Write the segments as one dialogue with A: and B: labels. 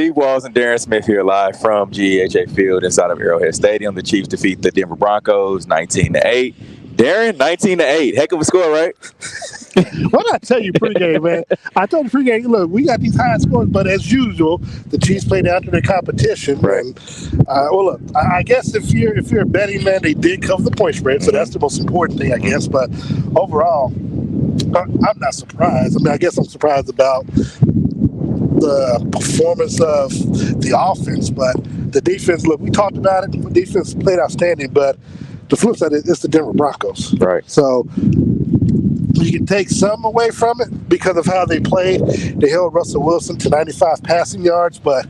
A: Steve Walls and Darren Smith here live from GEHA Field inside of Arrowhead Stadium. The Chiefs defeat the Denver Broncos 19-8. Darren, 19-8. Heck of a score, right?
B: What did I tell you pregame, man? I told you pregame, look, we got these high scores, but as usual, the Chiefs played out to their competition.
A: Right.
B: And, well, look, I guess if you're a betting man, they did cover the point spread, so that's the most important thing, I guess. But overall, I'm not surprised. I mean, I guess I'm surprised about the performance of the offense, but the defense, look, we talked about it. The defense played outstanding, but the flip side is it's the Denver Broncos.
A: Right.
B: So you can take some away from it because of how they played. They held Russell Wilson to 95 passing yards, but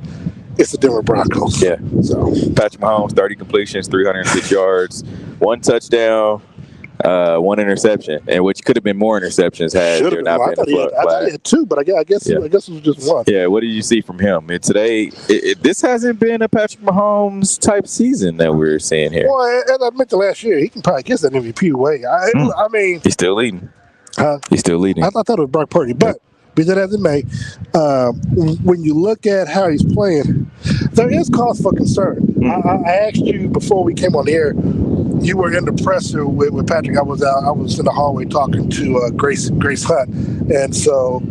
B: it's the Denver Broncos.
A: Yeah.
B: So
A: Patrick Mahomes, 30 completions, 306 yards, 1 touchdown, 1 interception, and which could have been more interceptions had there not been a flag.
B: I thought he had 2, but I guess it was just 1.
A: Yeah, what did you see from him? And today, this hasn't been a Patrick Mahomes type season that we're seeing here.
B: Well, as I mentioned last year, he can probably get that MVP away. I mean,
A: he's still leading. He's still leading.
B: I thought it was Brock Purdy, but be that as it may, when you look at how he's playing, there is cause for concern. I asked you before we came on the air. You were in the presser with Patrick. I was in the hallway talking to Grace Hunt, and so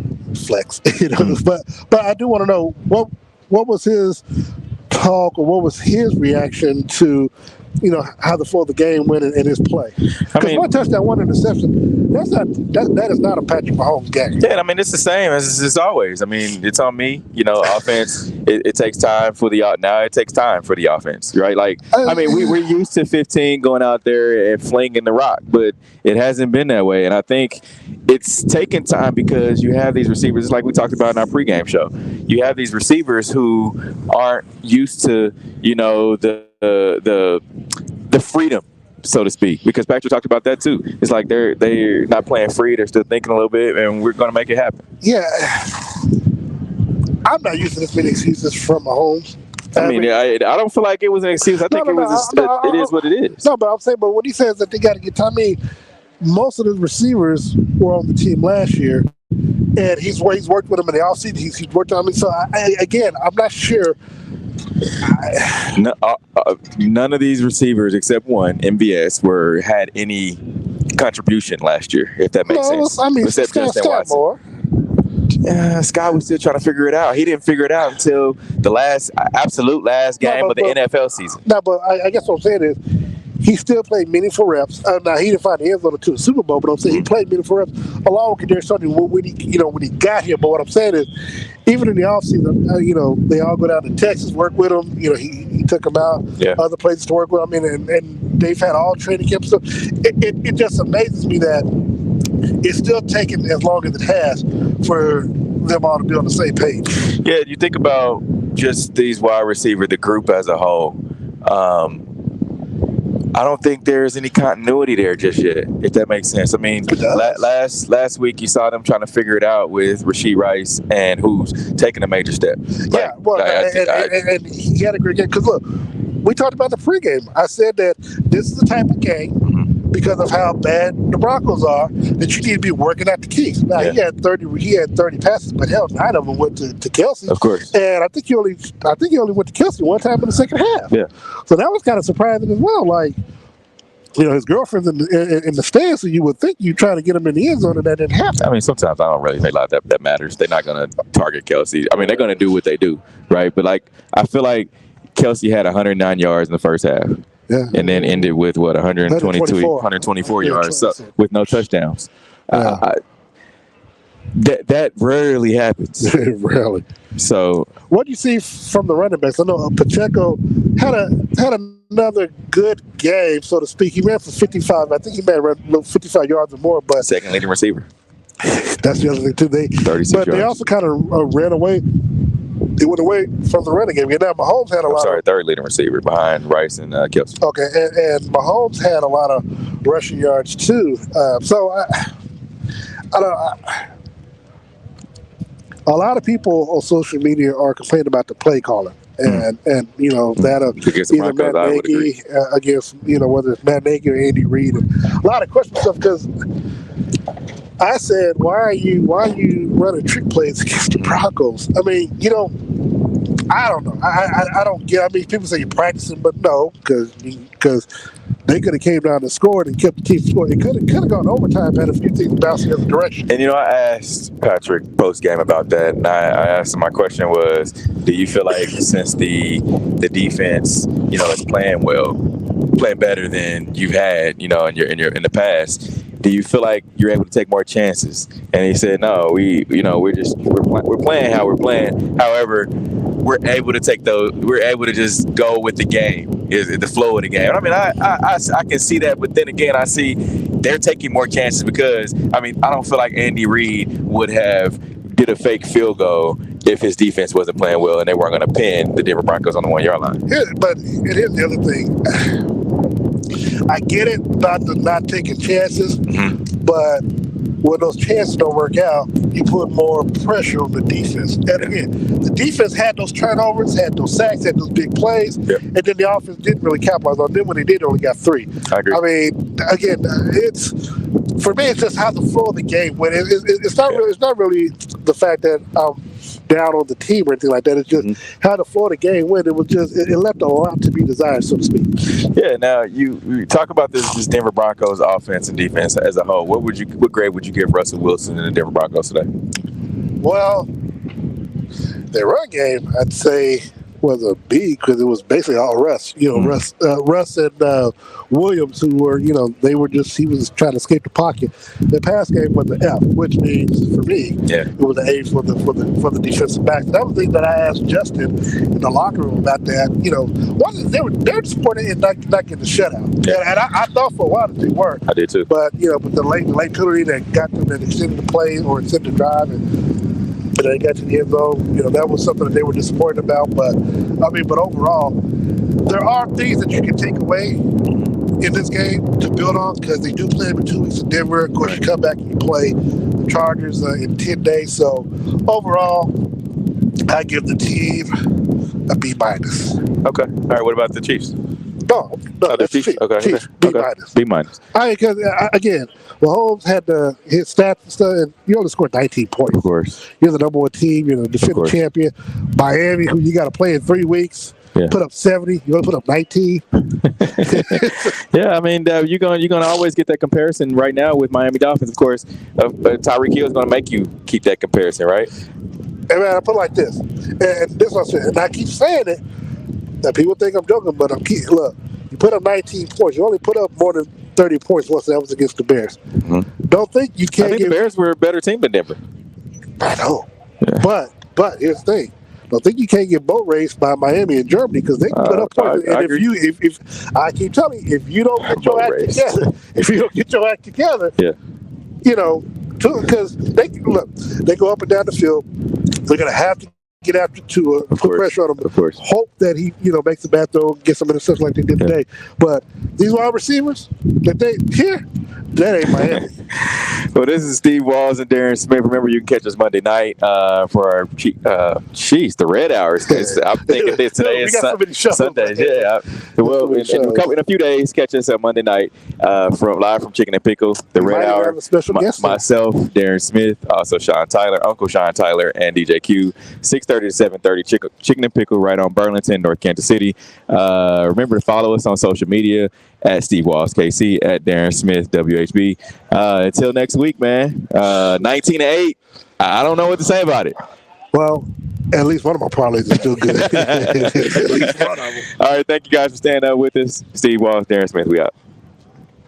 B: flex. But I do want to know what was his talk or what was his reaction to how the flow of the game went in his play. Because 1 touchdown, 1 interception, that is not a Patrick Mahomes game.
A: Yeah, I mean, it's the same as it's always. I mean, it's on me. Offense, it takes time for it takes time for the offense, right? Like, I mean, we're used to 15 going out there and flinging the rock, but it hasn't been that way. And I think it's taken time because you have these receivers, like we talked about in our pregame show. You have these receivers who aren't used to, the freedom, so to speak, because Patrick talked about that too. It's like they're not playing free; they're still thinking a little bit, and we're going to make it happen.
B: Yeah, I'm not using this many excuses from Mahomes.
A: I mean, I don't feel like it was an excuse. I think it is what it is.
B: No, but I'm saying, but when he says that they got to get time, I mean, most of the receivers were on the team last year, and he's worked with them in the offseason. He's worked on me. So again, I'm not sure.
A: None of these receivers except one, MVS, had any contribution last year, if that makes sense.
B: I mean,
A: except
B: Scott more.
A: Scott was still trying to figure it out. He didn't figure it out until the absolute last game of the NFL season.
B: No, but I guess what I'm saying is he still played meaningful reps. Now, he didn't find the end zone until the Super Bowl, but I'm saying he played meaningful reps along with Kadarius Toney when he got here. But what I'm saying is, even in the offseason, they all go down to Texas, work with him. He took them out other places to work with him, and they've had all training camps. So it just amazes me that it's still taking as long as it has for them all to be on the same page.
A: Yeah, you think about just these wide receivers, the group as a whole. I don't think there's any continuity there just yet, if that makes sense. I mean, last week you saw them trying to figure it out with Rashee Rice and who's taking a major step.
B: Yeah, and he had a great game. Because, look, we talked about the pregame. I said that this is the type of game, because of how bad the Broncos are, that you need to be working at the keys. Now, he had 30 passes, but hell, 9 of them went to Kelsey.
A: Of course.
B: And I think he only went to Kelsey one time in the second half. Yeah. So that was kind of surprising as well. Like, his girlfriend's in the stands, so you would think you try to get him in the end zone, and that didn't happen.
A: I mean, sometimes I don't really think like that matters. They're not going to target Kelsey. I mean, they're going to do what they do, right? But, like, I feel like Kelsey had 109 yards in the first half. Yeah. And then ended with 124 yards with no touchdowns.
B: Yeah.
A: That rarely happens.
B: Rarely.
A: So,
B: what do you see from the running backs? I know Pacheco had another good game, so to speak. He ran for 55. I think he may have run 55 yards or more. But
A: second leading receiver.
B: That's the other thing too. 36 yards. They also kind of ran away. They went away from the running game. Now, Mahomes had
A: third leading receiver behind Rice and Kelsey.
B: Okay, and Mahomes had a lot of rushing yards too. So I don't. A lot of people on social media are complaining about the play calling, and that either Matt Nagy against whether it's Matt Nagy or Andy Reid, and a lot of questions stuff because I said, why are you running trick plays against the Broncos? I mean, I don't know. I don't get. I mean, people say you're practicing, but no, because they could have came down and scored and kept the team scoring. It could have gone overtime had a few teams bouncing the other direction.
A: And I asked Patrick post game about that, and I asked him, my question was, do you feel like since the defense, is playing well, playing better than you've had, in the past, do you feel like you're able to take more chances? And he said, no, we're playing how we're playing. However, we're able to just go with the game, is the flow of the game. I mean, I can see that, but then again, I see they're taking more chances because, I don't feel like Andy Reid would have did a fake field goal if his defense wasn't playing well and they weren't going to pin the Denver Broncos on the 1 yard line.
B: But here's the other thing. I get it about the not taking chances, but when those chances don't work out, you put more pressure on the defense. And again, the defense had those turnovers, had those sacks, had those big plays, and then the offense didn't really capitalize on them. When they did, only got 3.
A: I agree.
B: I mean, again, for me, it's just how the flow of the game went. It's not really the fact that down on the team or anything like that. It's just how the flow of the game went. It was just it left a lot to be desired, so to speak.
A: Yeah. Now you talk about this Denver Broncos offense and defense as a whole. What grade would you give Russell Wilson and the Denver Broncos today?
B: Well, their run game, I'd say, was a B because it was basically all Russ. Russ and Williams, who were, he was trying to escape the pocket. The pass game was an F, which means for me, it was an A for the defensive back. That was the thing that I asked Justin in the locker room about that. One is they're disappointed in not getting the shutout, and I thought for a while that they were.
A: I did too.
B: But with the late penalty that got them and extended the play or extended the drive and they got to the end zone, that was something that they were disappointed about. But overall, there are things that you can take away in this game to build on because they do play every 2 weeks in Denver. Of course, you come back and you play the Chargers in 10 days. So overall, I give the team a B-.
A: Okay. All right. What about the Chiefs?
B: No, that's
A: Chiefs.
B: Chiefs.
A: Okay.
B: Chiefs,
A: Okay.
B: B-.
A: B-.
B: Because again, Mahomes had his stats and stuff, and you only scored 19 points.
A: Of course.
B: You're the number 1 team. You're the defending champion. Miami, who you got to play in 3 weeks, put up 70. You only put up 19.
A: Yeah, you're gonna always get that comparison right now with Miami Dolphins. Of course, Tyreek Hill is gonna make you keep that comparison, right?
B: And man, I put it like this, and this is what I'm saying, and I keep saying it. Now people think I'm joking, but look. You put up 19 points. You only put up more than 30 points once that was against the Bears. Don't think you can't.
A: I think the Bears were a better team than Denver.
B: I know, but here's the thing. Don't think you can't get boat raced by Miami and Germany because they can put up points. And if I keep telling you, if you don't get your act together, because they go up and down the field, they're gonna have to get after Tua, put pressure on him.
A: Of course.
B: Hope that he, makes a bad throw, get some interceptions like they did today. But these wide receivers, that ain't Miami.
A: Well, this is Steve Walls and Darren Smith. Remember, you can catch us Monday night for our the Red Hours. I'm thinking this today is Sunday. Yeah. Well, in a few days, catch us on Monday night live from Chicken and Pickle, the Red Hour. Myself, Darren Smith, also Sean Tyler, Uncle Sean Tyler, and DJ Q. 6:30 to 7:30. Chicken and Pickle right on Burlington, North Kansas City. Remember to follow us on social media at Steve Walls KC, at Darren Smith WHB. Until next week, man. 19-8. I don't know what to say about it.
B: Well, at least one of my parlays is still good. At least one of them.
A: All right, thank you guys for staying up with us. Steve Walls, Darren Smith, we out.